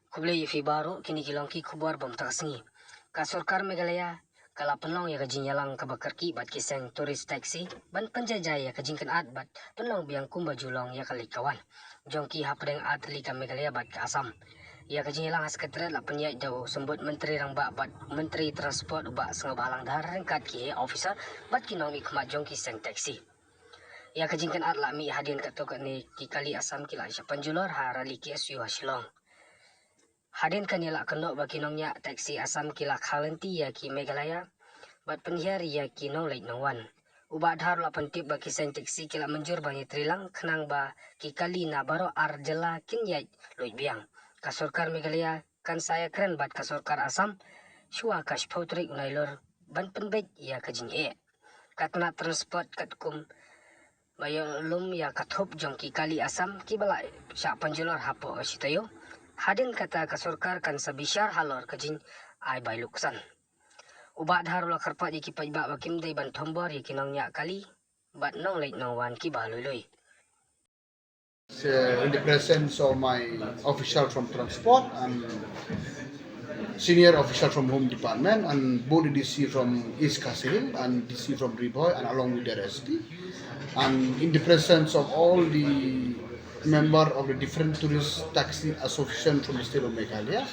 Kublai fi baru kini kilongki kubar bom takasngi. Ka Sorkar Meghalaya kala penlong ya ka jingialang ka bakarki bat kiseng tourist taxi ban penjajah ya ka jingkan at bat penlong biang kumba julong ya kalikawan. Jongki hapreng at lika Meghalaya bat ka Asam. Ya ka jingialang haskatret la penyai jauh sembut menteri rang bat menteri transport ba senga balang dar rengkat ki officer bat kinong ikmat jongki seng taxi. Ya ka jingkan at la mi hadin ka toka ni ki kali Asam kila isya panjulor harali ki SU hasilong. Hadin kanila kenok bagi nongnya taksi Asam kila khalenti ya ki Meghalaya bat penhiar ya ki nong lait nongwan. Ubat dhar la pentip bagi sen taksi kila menjur banyi trilang kenang ba ki kali na baro arjela kin ya loit biang. Ka Sorkar Meghalaya kan saya keren bat ka Sorkar Asam shua kash potrik Nailur ban penbet ya ka jingialang. Katna transport katkum bayo lum ya kathop jong ki kali Asam ki balai sya panjulor hapo asitayo. Hadin kata ka Sorkar kan sabishar halor kajin ay bailuksan. Ubat harula karpat iki pajba bakim day ban thombor iki nong nya kali bat nong late nong wan ki baluluy. In the presence of my official from transport and senior official from Home Department and both DC from East Kasihil and DC from Riboy and along with their SD, and in the presence of all the member of the different tourist taxi association from the state of Meghalaya,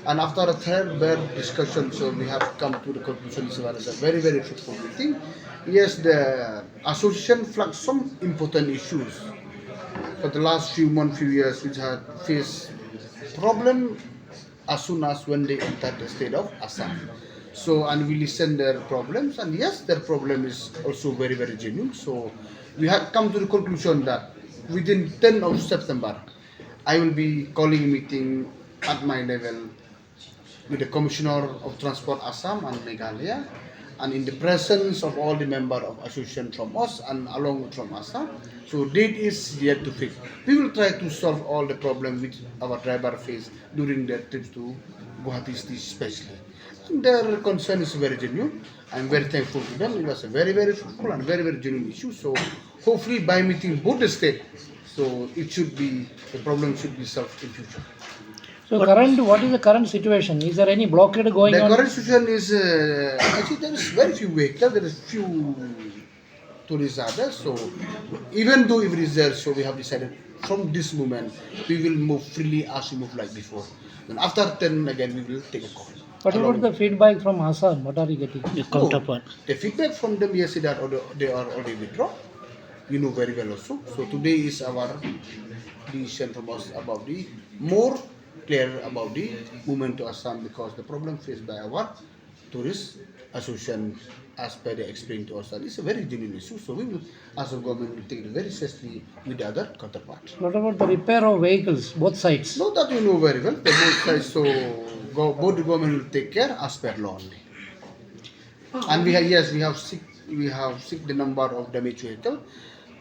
and after a third discussion, so we have come to the conclusion this was a very fruitful meeting. Yes, the association flagged some important issues for the last few years, which had faced problem as soon as when they entered the state of Assam. So, and we listened their problems, and yes, their problem is also very genuine. So, we have come to the conclusion that within 10th of September, I will be calling a meeting at my level with the Commissioner of Transport Assam and Meghalaya, and in the presence of all the members of association from us and along from Assam. So date is yet to fix. We will try to solve all the problems which our driver face during their trips to Guwahati especially. And their concern is very genuine. I'm very thankful to them. It was a very fruitful and very genuine issue. So hopefully by meeting both the state, so the problem should be solved in future. So what is the current situation? Is there any blockade going on? The current situation is, actually there is very few vehicles, there is few tourists are there. So even though if it is there, so we have decided from this moment, we will move freely as we move like before. Then after 10 again, we will take a call. What about the feedback from Assam? What are you getting? The feedback from them, yes, they are already withdrawn. You know very well also. So today is our decision from us about the more clear about the movement to Assam, because the problem faced by our tourist association, as per they explained to us, that it's a very genuine issue. So we will, as a government, will take it very seriously with the other counterparts. What about the repair of vehicles, both sides? No, that we know very well. The both sides, so both the government will take care as per law only. And we have seek the number of damaged vehicle,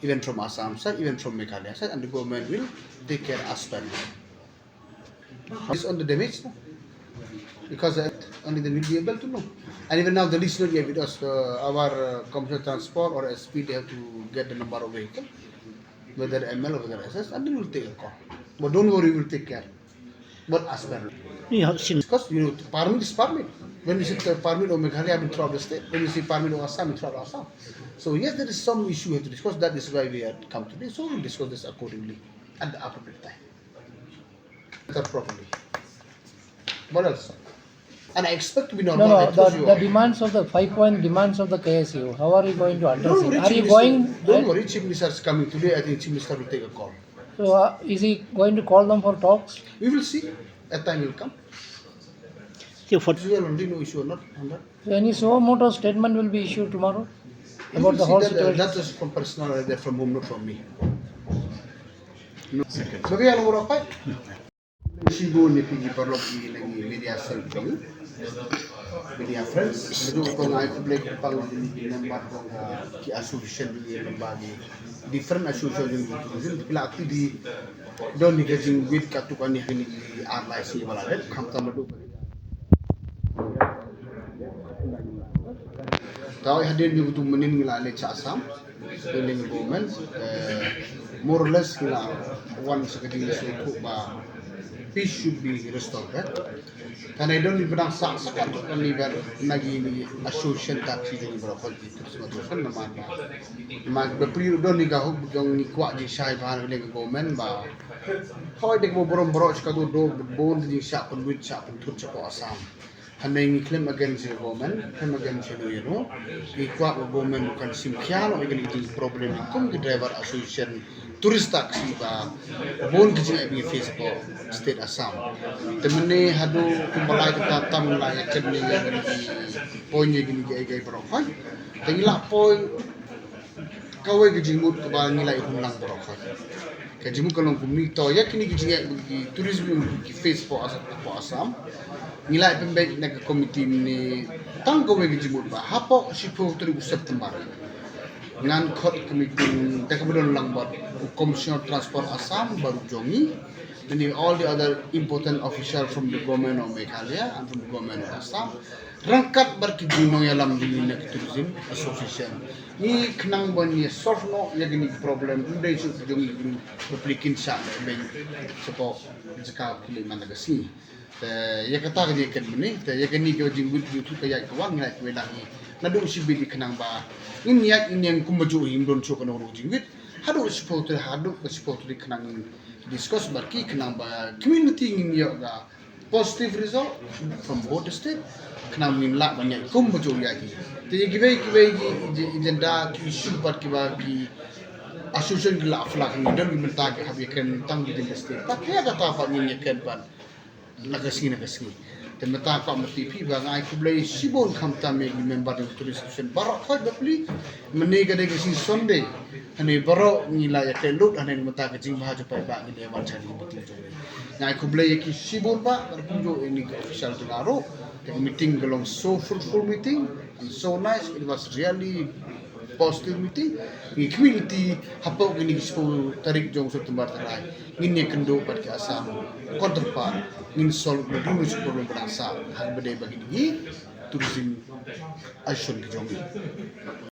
even from Assam side, even from Meghalaya side, and the government will take care as per law. It's on the damage, because only they will be able to know. And even now the listener gave it us, our Commissioner Transport or SP, they have to get the number of vehicle, whether ML or whether SS, and they will take a call. But don't worry, we will take care. But as per law. Because you know, permit is permit. When you see the permit of Meghalaya, we throughout the state. When you see permit of Assam, we throughout Assam. So yes, there is some issue we have to discuss. That is why we have come today. So we will discuss this accordingly at the appropriate time. Properly. What else? And I expect to be normal. No, the demands of the 5-point demands of the KSU, how are you going to address it? Are you going? Don't worry, Chief Minister is coming today. I think Chief Minister will take a call. So is he going to call them for talks? We will see. At time will come. Only no issue or not on that. So any suo moto statement will be issued tomorrow about the whole situation? That is from personal, from whom, not from me. No. Bagaimana nomor apa? Sigo ni pergi perlok ni lagi media selfie, media friends. Itu kau nak publik pang member ki association ni membagi different association yang itu. Bila aktif di don ni kajing with katukan ni hari ni RLIC balad, kam tamu tu. Tahu hadir ni butuh menin ngelale Assam, dengan government, more or less ngelal one sekali sesuatu bah peace should be restored. Karena itu ni benang sak sekat kan ni ber lagi ni association taksi jadi berapa gitu semua tu kan nama mak berperiode don ni kau yang ni kuat di syai bahan oleh government ba kau dek mau borom sekadu do bon di syak penduit syak pentut cepo asam. Hanya ini claim against the government, claim against the you di kuat government bukan simkian, orang ini problem itu driver association tourist taxi ba bon kecil ini face po state Assam. Temene hadu kumalai kita tam lah yang kini yang ini poinnya gini gaya berokok. Tengila poin kawai kejimut kebal nilai hunang berokok. Kejimut kalau kumito ya kini kecil bagi tourism bagi face po Assam. Nilai pembek nak komiti ni tang kawai kejimut ba hapok sipo 3 September. Ngan kot committee tak kemudian lang buat Commissioner Transport Assam baru jongi and all the other important officials from the government of Meghalaya and from the government of Assam rangkat berkijinong yalam di nak tourism association ni kenang ban ni solve no ya gini problem udah isu jongi replikin sa ben sepo jika pilih mana gasi ya kata dia kan ni ya gini ke jinggut YouTube kayak kawan ngai welangi nadu sibi di kenang ba ini yang kumbaju himdon so kana uru jingwit hadu support di kenang discuss barki kenang ba community ngin yo ga positive result from both state kenang min la banyak kumbaju ya gi te gibai agenda issue barki ba ki association gila aflak ni dan minta ke habikan tang di state tak ya kata apa ni kan ban nagasini dan mata apa TV bang ai kublai sibon khamta me member of tourist association barok khoi bapli menega de si Sunday ane barok ngila ya telut ane mata ke jing baha japai ba ni dewan chali meeting jore ngai kublai ki sibon ba berkunjung ini official denaro the meeting gelong so fruitful meeting and so nice, it was really positive meeting. Ni community hapok ini sepo tarik jong so tembar terai ngin kendo pat ke Assam counterpart ngin solve dulu problem berasa hal bede bagi ni tourism action ke jong